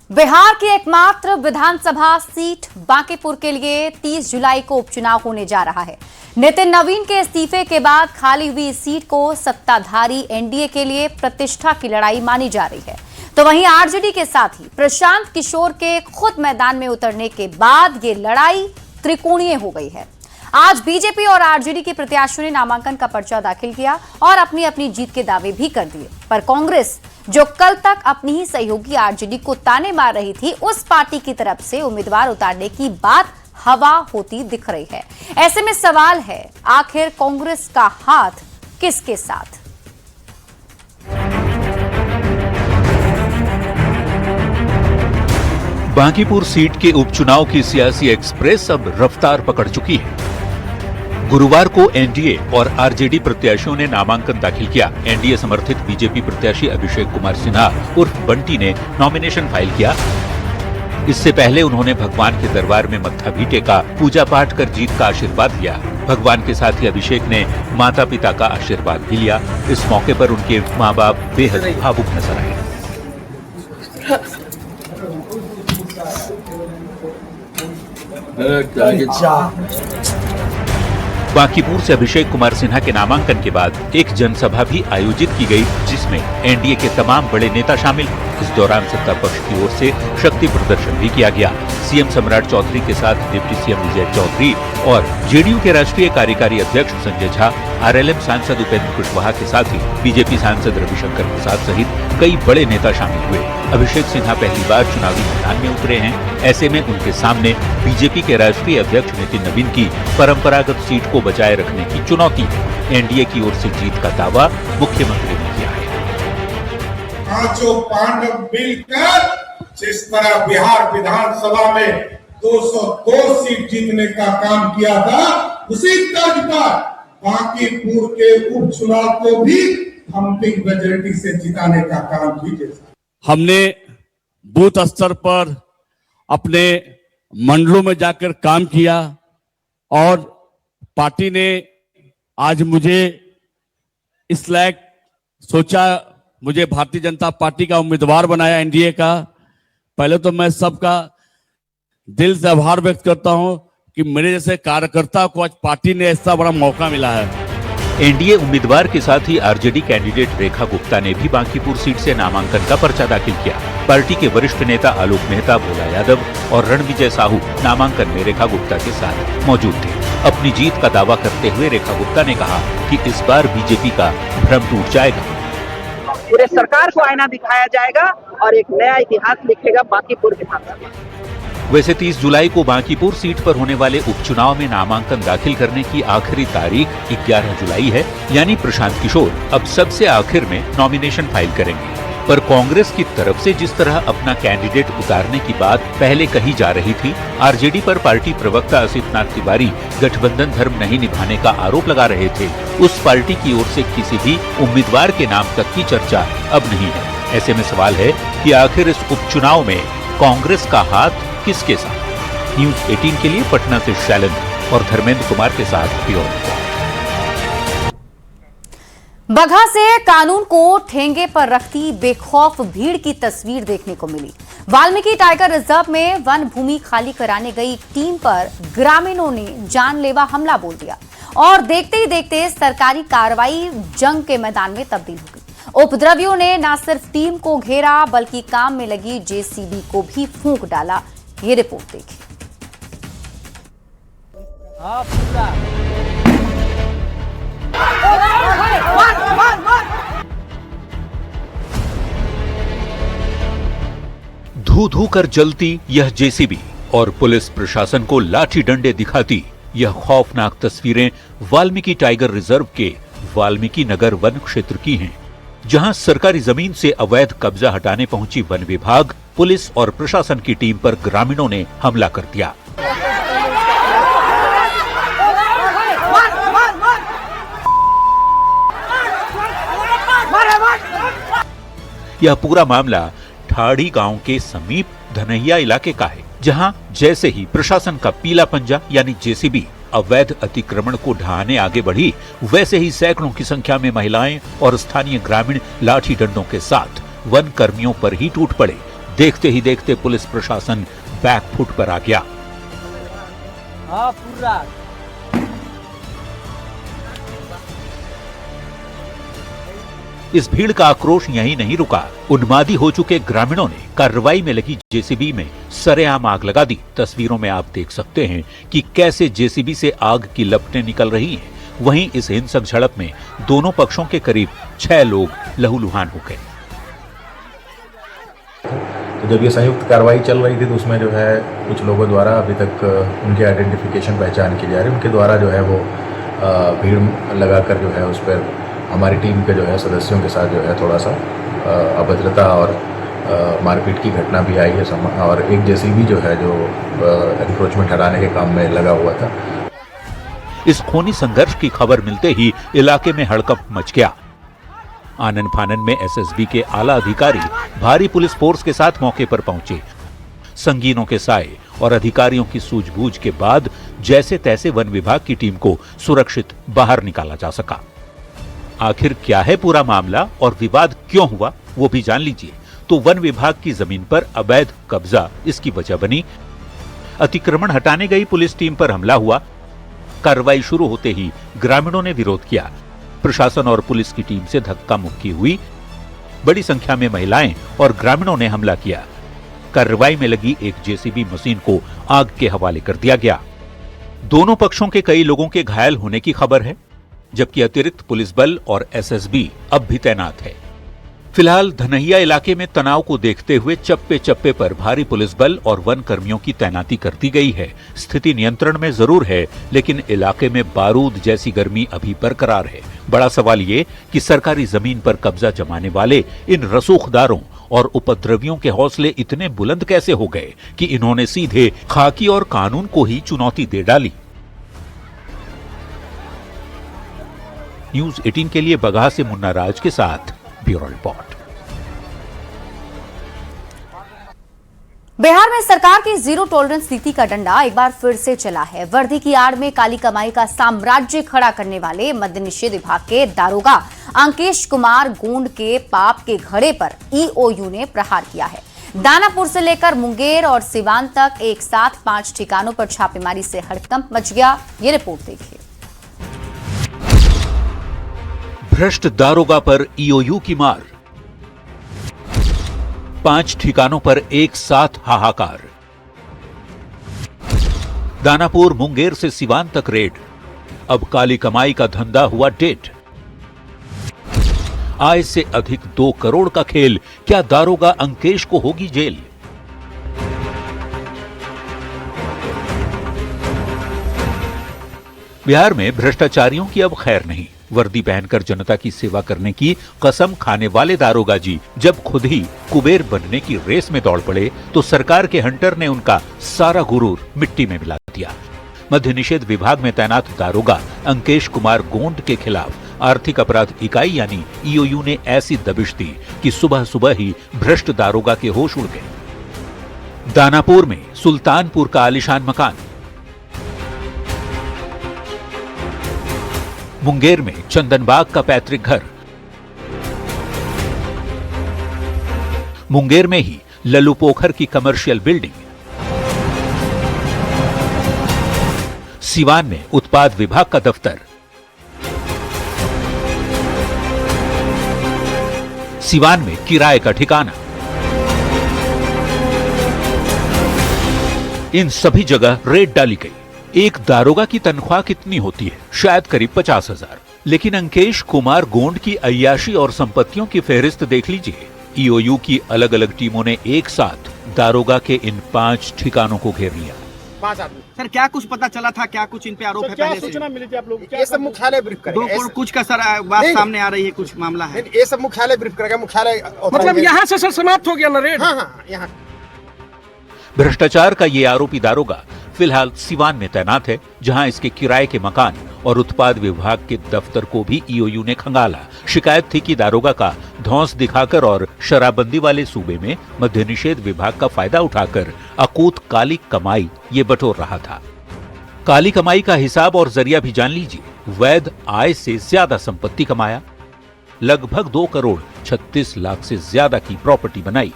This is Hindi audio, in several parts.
बिहार की एकमात्र विधानसभा सीट बांकीपुर के लिए 30 जुलाई को उपचुनाव होने जा रहा है। नितिन नवीन के इस्तीफे के बाद खाली हुई इस सीट को सत्ताधारी एनडीए के लिए प्रतिष्ठा की लड़ाई मानी जा रही है। तो वहीं आरजेडी के साथ ही प्रशांत किशोर के खुद मैदान में उतरने के बाद ये लड़ाई त्रिकोणीय हो गई है। आज बीजेपी और आरजेडी के प्रत्याशियों ने नामांकन का पर्चा दाखिल किया और अपनी अपनी जीत के दावे भी कर दिए, पर कांग्रेस जो कल तक अपनी ही सहयोगी आरजेडी को ताने मार रही थी, उस पार्टी की तरफ से उम्मीदवार उतारने की बात हवा होती दिख रही है। ऐसे में सवाल है, आखिर कांग्रेस का हाथ किसके साथ? बांकीपुर सीट के उपचुनाव की सियासी एक्सप्रेस अब रफ्तार पकड़ चुकी है। गुरुवार को एनडीए और आरजेडी प्रत्याशियों ने नामांकन दाखिल किया। एनडीए समर्थित बीजेपी प्रत्याशी अभिषेक कुमार सिन्हा उर्फ बंटी ने नॉमिनेशन फाइल किया। इससे पहले उन्होंने भगवान के दरबार में मत्था भी टेका, पूजा पाठ कर जीत का आशीर्वाद लिया। भगवान के साथ ही अभिषेक ने माता पिता का आशीर्वाद भी लिया। इस मौके पर उनके माँ बाप बेहद भावुक नजर आए। बांकीपुर से अभिषेक कुमार सिन्हा के नामांकन के बाद एक जनसभा भी आयोजित की गई, जिसमें एनडीए के तमाम बड़े नेता शामिल। इस दौरान सत्ता पक्ष की ओर से शक्ति प्रदर्शन भी किया गया। सीएम सम्राट चौधरी के साथ डिप्टी सीएम विजय चौधरी और जेडीयू के राष्ट्रीय कार्यकारी अध्यक्ष संजय झा, आरएलएम सांसद उपेंद्र कुशवाहा के साथ ही बीजेपी सांसद रविशंकर प्रसाद सहित कई बड़े नेता शामिल हुए। अभिषेक सिन्हा पहली बार चुनावी मैदान में उतरे हैं। ऐसे में उनके सामने बीजेपी के राष्ट्रीय अध्यक्ष नितिन नवीन की परंपरागत सीट को बचाए रखने की चुनौती है। एनडीए की ओर से जीत का दावा मुख्यमंत्री ने किया है। पांचों पांडव मिलकर जिस तरह बिहार विधानसभा में 202 सीट जीतने का काम किया था, उसी तर्ज पर बांकीपुर के उपचुनाव को भी थम्पिंग मेजॉरिटी से जिताने का काम कीजिए। हमने बूथ स्तर पर अपने मंडलों में जाकर काम किया और पार्टी ने आज मुझे इस लायक सोचा, मुझे भारतीय जनता पार्टी का उम्मीदवार बनाया एनडीए का। पहले तो मैं सबका दिल से आभार व्यक्त करता हूं कि मेरे जैसे कार्यकर्ता को आज पार्टी ने ऐसा बड़ा मौका मिला है। एनडीए उम्मीदवार के साथ ही आरजेडी कैंडिडेट रेखा गुप्ता ने भी बांकीपुर सीट से नामांकन का पर्चा दाखिल किया। पार्टी के वरिष्ठ नेता आलोक मेहता, भोला यादव और रणविजय साहू नामांकन में रेखा गुप्ता के साथ मौजूद थे। अपनी जीत का दावा करते हुए रेखा गुप्ता ने कहा कि इस बार बीजेपी का भ्रम टूट जाएगा। पूरे सरकार को आईना दिखाया जाएगा और एक नया इतिहास लिखेगा बांकीपुर विधानसभा। वैसे 30 जुलाई को बांकीपुर सीट पर होने वाले उपचुनाव में नामांकन दाखिल करने की आखिरी तारीख 11 जुलाई है, यानी प्रशांत किशोर अब सबसे आखिर में नॉमिनेशन फाइल करेंगे। पर कांग्रेस की तरफ से जिस तरह अपना कैंडिडेट उतारने की बात पहले कही जा रही थी, आरजेडी पर पार्टी प्रवक्ता असितनाथ तिवारी गठबंधन धर्म नहीं निभाने का आरोप लगा रहे थे। उस पार्टी की ओर से किसी भी उम्मीदवार के नाम तक की चर्चा अब नहीं है। ऐसे में सवाल है कि आखिर इस उपचुनाव में कांग्रेस का हाथ किसके साथ? न्यूज 18 के लिए पटना से शैलेंद्र और धर्मेंद्र कुमार के साथ ब्यूरो। बगहा से कानून को ठेंगे पर रखती बेखौफ भीड़ की तस्वीर देखने को मिली। वाल्मीकि टाइगर रिजर्व में वन भूमि खाली कराने गई टीम पर ग्रामीणों ने जानलेवा हमला बोल दिया और देखते ही देखते सरकारी कार्रवाई जंग के मैदान में तब्दील हो गई। उपद्रवियों ने न सिर्फ टीम को घेरा, बल्कि काम में लगी जेसीबी को भी फूंक डाला। ये रिपोर्ट देखिए। धू धू कर जलती यह जेसीबी और पुलिस प्रशासन को लाठी डंडे दिखाती यह खौफनाक तस्वीरें वाल्मीकि टाइगर रिजर्व के वाल्मीकि नगर वन क्षेत्र की हैं, जहां सरकारी जमीन से अवैध कब्जा हटाने पहुंची वन विभाग, पुलिस और प्रशासन की टीम पर ग्रामीणों ने हमला कर दिया। यह पूरा मामला ठाड़ी गांव के समीप धनैया इलाके का है, जहां जैसे ही प्रशासन का पीला पंजा यानी जेसीबी अवैध अतिक्रमण को ढहाने आगे बढ़ी, वैसे ही सैकड़ों की संख्या में महिलाएं और स्थानीय ग्रामीण लाठी डंडों के साथ वन कर्मियों पर ही टूट पड़े। देखते ही देखते पुलिस प्रशासन बैकफुट पर आ गया। इस भीड़ का आक्रोश यहीं नहीं रुका। उन्मादी हो चुके ग्रामीणों ने कार्रवाई में लगी जेसीबी में सरेआम आग लगा दी। तस्वीरों में आप देख सकते हैं कि कैसे जेसीबी से आग की लपटें निकल रही हैं। वहीं इस हिंसक झड़प में दोनों पक्षों के करीब 6 लोग लहूलुहान हो गए। तो जब ये संयुक्त कार्रवाई चल रही थी तो उसमें जो है कुछ लोगों द्वारा अभी तक उनके आइडेंटिफिकेशन पहचान की जा रही है। उनके द्वारा जो है वो भीड़ लगाकर जो है उस पर हमारी टीम के जो है सदस्यों के साथ जो है थोड़ा सा अभद्रता और मारपीट की घटना भी आई है। और एक जेसीबी जो है जो एनक्रोचमेंट हटाने के काम में लगा हुआ था। इस खूनी संघर्ष की खबर मिलते ही इलाके में हड़कंप मच गया। आनन फानन में एसएसबी के आला अधिकारी भारी पुलिस फोर्स के साथ मौके पर पहुंचे। संगीनों के साए और अधिकारियों की सूझबूझ के बाद जैसे तैसे वन विभाग की टीम को सुरक्षित बाहर निकाला जा सका। आखिर क्या है पूरा मामला और विवाद क्यों हुआ, वो भी जान लीजिए। तो वन विभाग की जमीन पर अवैध कब्जा इसकी वजह बनी। अतिक्रमण हटाने गई पुलिस टीम पर हमला हुआ। कार्रवाई शुरू होते ही ग्रामीणों ने विरोध किया। प्रशासन और पुलिस की टीम से धक्का मुक्की हुई। बड़ी संख्या में महिलाएं और ग्रामीणों ने हमला किया। कार्रवाई में लगी एक जेसीबी मशीन को आग के हवाले कर दिया गया। दोनों पक्षों के कई लोगों के घायल होने की खबर है, जबकि अतिरिक्त पुलिस बल और एसएसबी अब भी तैनात है। फिलहाल धनहिया इलाके में तनाव को देखते हुए चप्पे चप्पे पर भारी पुलिस बल और वन कर्मियों की तैनाती कर दी गई है। स्थिति नियंत्रण में जरूर है, लेकिन इलाके में बारूद जैसी गर्मी अभी बरकरार है। बड़ा सवाल ये कि सरकारी जमीन पर कब्जा जमाने वाले इन रसूखदारों और उपद्रवियों के हौसले इतने बुलंद कैसे हो गए कि इन्होंने सीधे खाकी और कानून को ही चुनौती दे डाली। न्यूज़ 18 के लिए बगहा से मुन्ना राज के साथ ब्यूरो रिपोर्ट। बिहार में सरकार की जीरो टॉलरेंस नीति का डंडा एक बार फिर से चला है। वर्दी की आड़ में काली कमाई का साम्राज्य खड़ा करने वाले मद्य निषेध विभाग के दारोगा अंकेश कुमार गोंड के पाप के घड़े पर ईओयू ने प्रहार किया है। दानापुर से लेकर मुंगेर और सिवान तक एक साथ 5 ठिकानों पर छापेमारी से हड़कंप मच गया। ये रिपोर्ट देखिए। भ्रष्ट दारोगा पर ईओयू की मार। 5 ठिकानों पर एक साथ हाहाकार। दानापुर मुंगेर से सिवान तक रेड। अब काली कमाई का धंधा हुआ डेट। आय से अधिक 2 करोड़ का खेल, क्या दारोगा अंकेश को होगी जेल? बिहार में भ्रष्टाचारियों की अब खैर नहीं। वर्दी पहनकर जनता की सेवा करने की कसम खाने वाले दारोगा जी जब खुद ही कुबेर बनने की रेस में दौड़ पड़े तो सरकार के हंटर ने उनका सारा गुरूर मिट्टी में मिला दिया। मद्य निषेध विभाग में तैनात दारोगा अंकेश कुमार गोंड के खिलाफ आर्थिक अपराध इकाई यानी ईओयू ने ऐसी दबिश दी कि सुबह सुबह ही भ्रष्ट दारोगा के होश उड़ गए। दानापुर में सुल्तानपुर का आलीशान मकान, मुंगेर में चंदनबाग का पैतृक घर, मुंगेर में ही लल्लू पोखर की कमर्शियल बिल्डिंग, सिवान में उत्पाद विभाग का दफ्तर, सिवान में किराए का ठिकाना। इन सभी जगह रेड डाली गई। एक दारोगा की तनख्वाह कितनी होती है? शायद करीब 50,000। लेकिन अंकेश कुमार गोंड की अय्याशी और संपत्तियों की फहरिस्त देख लीजिए। ईओयू की अलग अलग टीमों ने एक साथ दारोगा के इन 5 ठिकानों को घेर लिया। 5 आदमी। सर क्या कुछ पता चला था, क्या कुछ इन पे आरोप है? क्या पहले सूचना से मिली थी आप लोग? ये सब मुख्यालय ब्रीफ करेगा। 2 करोड़ कुछ का सर बात सामने आ रही है, कुछ मामला है। ये सब मुख्यालय ब्रीफ करेगा। मुख्यालय मतलब यहाँ से सर समाप्त हो गया ना रेड? हाँ, यहाँ भ्रष्टाचार का ये आरोपी दारोगा फिलहाल सिवान में तैनात है, जहां इसके किराए के मकान और उत्पाद विभाग के दफ्तर को भी ईओयू ने खंगाला। शिकायत थी कि दारोगा का धौंस दिखाकर और शराबबंदी वाले सूबे में मद्य निषेध विभाग का फायदा उठाकर अकूत काली कमाई ये बटोर रहा था। काली कमाई का हिसाब और जरिया भी जान लीजिए। वैध आय से ज्यादा संपत्ति कमाया, लगभग 2 करोड़ 36 लाख से ज्यादा की प्रॉपर्टी बनाई।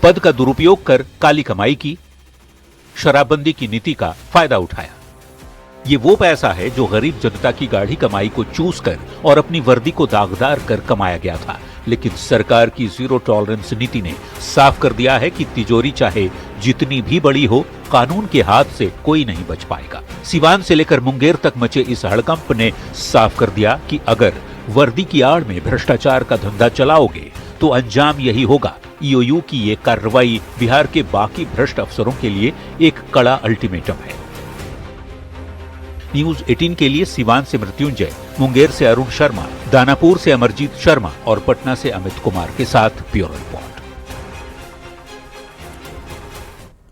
पद का दुरुपयोग कर काली कमाई की, शराबबंदी की नीति का फायदा उठाया। ये वो पैसा है जो गरीब जनता की गाढ़ी कमाई को चूस कर और अपनी वर्दी को दागदार कर कमाया गया था। लेकिन सरकार की जीरो टॉलरेंस नीति ने साफ कर दिया है कि तिजोरी चाहे जितनी भी बड़ी हो, कानून के हाथ से कोई नहीं बच पाएगा। सिवान से लेकर मुंगेर तक मचे इस हड़कंप ने साफ कर दिया कि अगर वर्दी की आड़ में भ्रष्टाचार का धंधा चलाओगे तो अंजाम यही होगा। ईओयू की ये कार्रवाई बिहार के बाकी भ्रष्ट अफसरों के लिए एक कड़ा अल्टीमेटम है। न्यूज 18 के लिए सिवान से मृत्युंजय, मुंगेर से अरुण शर्मा, दानापुर से अमरजीत शर्मा और पटना से अमित कुमार के साथ ब्यूरो रिपोर्ट।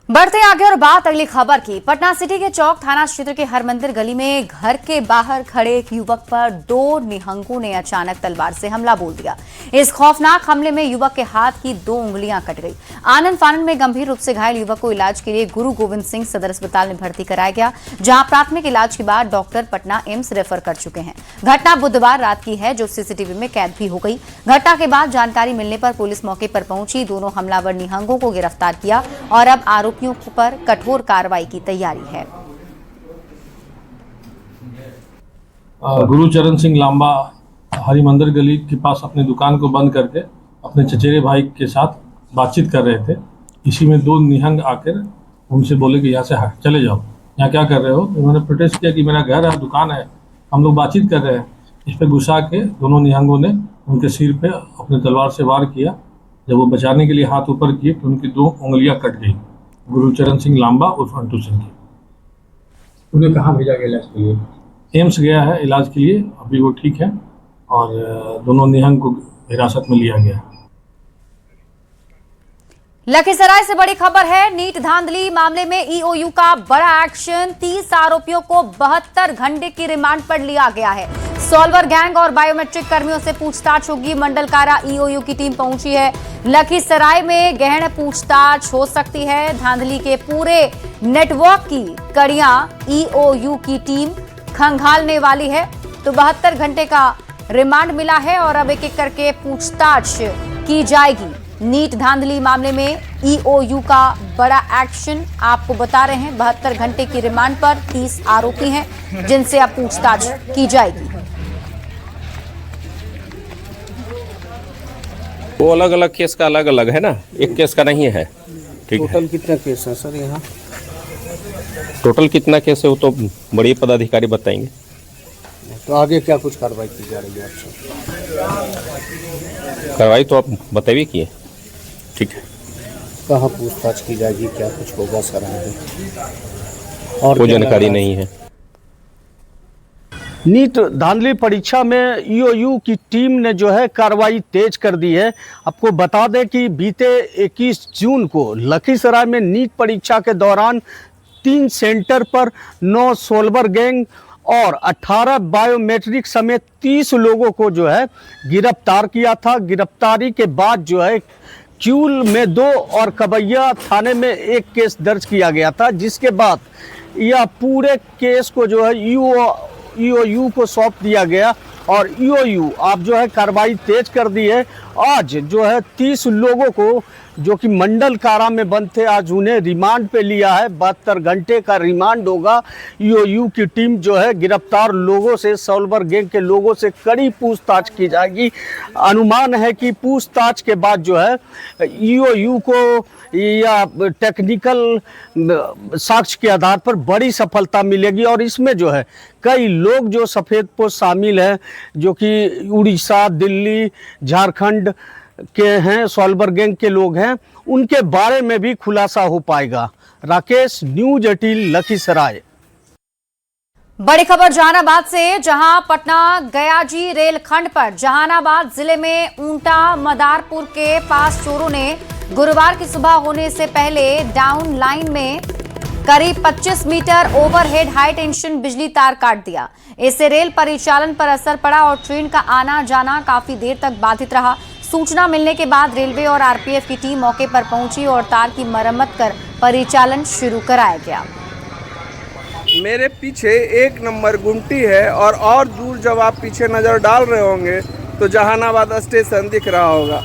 बढ़ते आगे और बात अगली खबर की। पटना सिटी के चौक थाना क्षेत्र के हरमंदिर गली में घर के बाहर खड़े एक युवक पर 2 निहंगों ने अचानक तलवार से हमला बोल दिया। इस खौफनाक हमले में युवक के हाथ की 2 उंगलियां कट गई। आनंद फानन में गंभीर रूप से घायल युवक को इलाज के लिए गुरु गोविंद सिंह सदर अस्पताल में भर्ती कराया गया, जहां प्राथमिक इलाज के बाद डॉक्टर पटना एम्स रेफर कर चुके हैं। घटना बुधवार रात की है, जो सीसीटीवी में कैद भी हो गई। घटना के बाद जानकारी मिलने पर पुलिस मौके पर पहुंची, दोनों हमलावर निहंगों को गिरफ्तार किया और अब आरोपियों पर कठोर कार्रवाई की तैयारी है। गुरुचरण सिंह लांबा हरिमंदिर गली के पास अपनी दुकान को बंद करके अपने चचेरे भाई के साथ बातचीत कर रहे थे। इसी में 2 निहंग आकर उनसे बोले कि यहाँ से चले जाओ, यहाँ क्या कर रहे हो। उन्होंने प्रोटेस्ट किया कि मेरा घर है, दुकान है, हम लोग बातचीत कर रहे हैं। इस पर गुस्सा के दोनों निहंगों ने उनके सिर पे अपने तलवार से वार किया। जब वो बचाने के लिए हाथ ऊपर किए तो उनकी 2 उंगलियां कट गई। गुरुचरण सिंह लांबा उर्फ अंटू सिंह की। उन्हें कहाँ भेजा गया इलाज के लिए? एम्स गया है इलाज के लिए, अभी वो ठीक है और दोनों निहंग को हिरासत में लिया गया। लखीसराय से बड़ी खबर है। नीट धांधली मामले में ईओयू का बड़ा एक्शन। 30 आरोपियों को 72 घंटे की रिमांड पर लिया गया है। सॉल्वर गैंग और बायोमेट्रिक कर्मियों से पूछताछ होगी। मंडल कारा ईओयू की टीम पहुंची है। लखीसराय में गहन पूछताछ हो सकती है। धांधली के पूरे नेटवर्क की कड़ियां ईओयू की टीम खंगालने वाली है। तो 72 घंटे का रिमांड मिला है और अब एक एक करके पूछताछ की जाएगी। नीट धांधली मामले में ईओयू का बड़ा एक्शन आपको बता रहे हैं। 72 घंटे की रिमांड पर 30 आरोपी हैं जिनसे अब पूछताछ की जाएगी। वो अलग अलग केस का अलग अलग है ना, एक केस का नहीं है। ठीक है। टोटल कितना केस है सर यहाँ? टोटल कितना केस है वो तो बड़े पदाधिकारी बताएंगे। तो आगे क्या कुछ कार्रवाई की जा रही है आपसे? कार्रवाई तो आप बताइए किए। ठीक है। कहाँ पूछताछ की जाएगी, क्या कुछ होगा सर आगे? और कोई जानकारी नहीं है। नीट धांधली परीक्षा में ईओयू की टीम ने जो है कार्रवाई तेज कर दी है। आपको बता दें कि बीते 21 जून को लखीसराय में नीट परीक्षा के दौरान 3 सेंटर पर 9 सोल्वर गैंग और 18 बायोमेट्रिक समेत 30 लोगों को जो है गिरफ्तार किया था। गिरफ्तारी के बाद जो है क्यूल में 2 और कबैया थाने में 1 केस दर्ज किया गया था, जिसके बाद यह पूरे केस को जो है ईओयू को सौंप दिया गया और ईओयू आप जो है कार्रवाई तेज कर दी है। आज जो है 30 लोगों को जो कि मंडल कारा में बंद थे, आज उन्हें रिमांड पे लिया है। 72 घंटे का रिमांड होगा। ईओयू की टीम जो है गिरफ्तार लोगों से, सॉल्वर गैंग के लोगों से कड़ी पूछताछ की जाएगी। अनुमान है कि पूछताछ के बाद जो है ईओयू को या टेक्निकल साक्ष्य के आधार पर बड़ी सफलता मिलेगी और इसमें जो है कई लोग जो सफ़ेदपोश शामिल हैं, जो कि उड़ीसा, दिल्ली, झारखंड के हैं, सॉल्वर गैंग के लोग हैं, उनके बारे में भी खुलासा हो पाएगा। राकेश, न्यूज 18 लखीसराय। बड़ी खबर जहानाबाद से, जहां पटना गयाजी रेलखंड पर जहानाबाद जिले में ऊंटा मदारपुर के पास चोरों ने गुरुवार की सुबह होने से पहले डाउन लाइन में करीब 25 मीटर ओवरहेड हाई टेंशन बिजली तार काट दिया। इससे रेल परिचालन पर असर पड़ा और ट्रेन का आना जाना काफी देर तक बाधित रहा। सूचना मिलने के बाद रेलवे और आरपीएफ की टीम मौके पर पहुंची और तार की मरम्मत कर परिचालन शुरू कराया गया। मेरे पीछे 1 नंबर गुमटी है और दूर जब आप पीछे नज़र डाल रहे होंगे तो जहानाबाद स्टेशन दिख रहा होगा।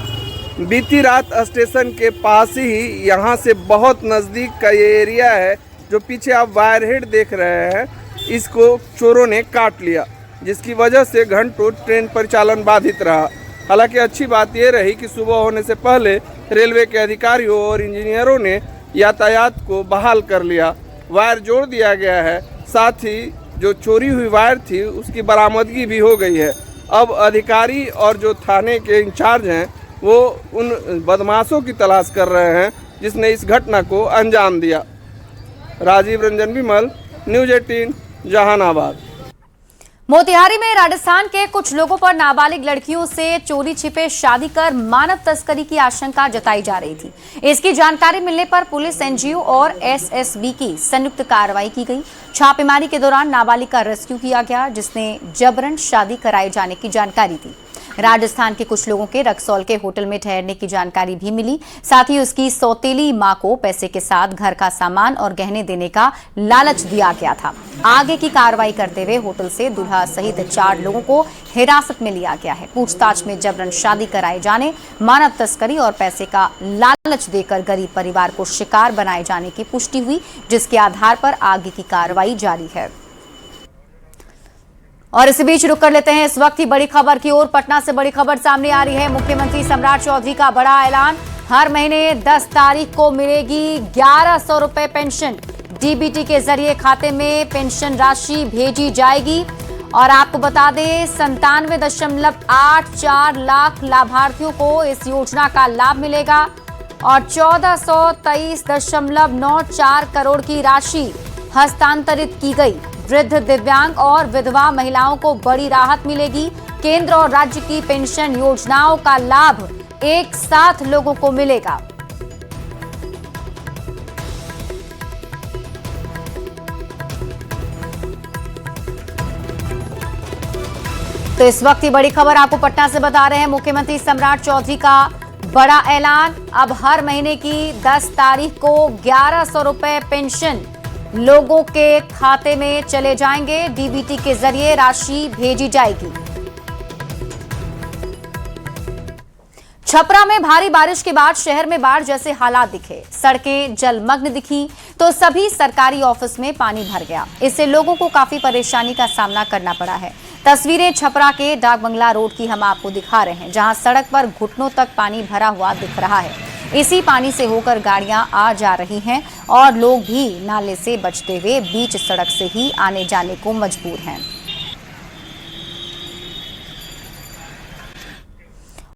बीती रात स्टेशन के पास ही यहाँ से बहुत नज़दीक का ये एरिया है जो पीछे आप वायर हेड देख रहे हैं, इसको चोरों ने काट लिया, जिसकी वजह से घंटों ट्रेन परिचालन बाधित रहा। हालांकि अच्छी बात यह रही कि सुबह होने से पहले रेलवे के अधिकारियों और इंजीनियरों ने यातायात को बहाल कर लिया, वायर जोड़ दिया गया है, साथ ही जो चोरी हुई वायर थी उसकी बरामदगी भी हो गई है। अब अधिकारी और जो थाने के इंचार्ज हैं वो उन बदमाशों की तलाश कर रहे हैं जिसने इस घटना को अंजाम दिया। राजीव रंजन विमल, न्यूज़ 18 जहानाबाद। मोतिहारी में राजस्थान के कुछ लोगों पर नाबालिग लड़कियों से चोरी छिपे शादी कर मानव तस्करी की आशंका जताई जा रही थी। इसकी जानकारी मिलने पर पुलिस, एनजीओ और एसएसबी की संयुक्त कार्रवाई की गई। छापेमारी के दौरान नाबालिग का रेस्क्यू किया गया, जिसने जबरन शादी कराए जाने की जानकारी दी। राजस्थान के कुछ लोगों के रक्सौल के होटल में ठहरने की जानकारी भी मिली। साथ ही उसकी सौतेली मां को पैसे के साथ घर का सामान और गहने देने का लालच दिया गया था। आगे की कार्रवाई करते हुए होटल से दूल्हा सहित 4 लोगों को हिरासत में लिया गया है। पूछताछ में जबरन शादी कराए जाने, मानव तस्करी और पैसे का लालच देकर गरीब परिवार को शिकार बनाए जाने की पुष्टि हुई, जिसके आधार पर आगे की कार्रवाई जारी है। और इसी बीच रुक कर लेते हैं इस वक्त की बड़ी खबर की ओर। पटना से बड़ी खबर सामने आ रही है। मुख्यमंत्री सम्राट चौधरी का बड़ा ऐलान, हर महीने 10 तारीख को मिलेगी 1100 रुपए पेंशन। डीबीटी के जरिए खाते में पेंशन राशि भेजी जाएगी। और आपको बता दें 97.84 लाख लाभार्थियों को इस योजना का लाभ मिलेगा और 1423.94 करोड़ की राशि हस्तांतरित की गई। वृद्ध, दिव्यांग और विधवा महिलाओं को बड़ी राहत मिलेगी। केंद्र और राज्य की पेंशन योजनाओं का लाभ एक साथ लोगों को मिलेगा। तो इस वक्त की बड़ी खबर आपको पटना से बता रहे हैं। मुख्यमंत्री सम्राट चौधरी का बड़ा ऐलान, अब हर महीने की 10 तारीख को 1100 रुपए पेंशन लोगों के खाते में चले जाएंगे। डीबीटी के जरिए राशि भेजी जाएगी। छपरा में भारी बारिश के बाद शहर में बाढ़ जैसे हालात दिखे। सड़कें जलमग्न दिखी तो सभी सरकारी ऑफिस में पानी भर गया। इससे लोगों को काफी परेशानी का सामना करना पड़ा है। तस्वीरें छपरा के डाक बंगला रोड की हम आपको दिखा रहे हैं, जहां सड़क पर घुटनों तक पानी भरा हुआ दिख रहा है। इसी पानी से होकर गाड़ियां आ जा रही हैं और लोग भी नाले से बचते हुए बीच सड़क से ही आने जाने को मजबूर हैं।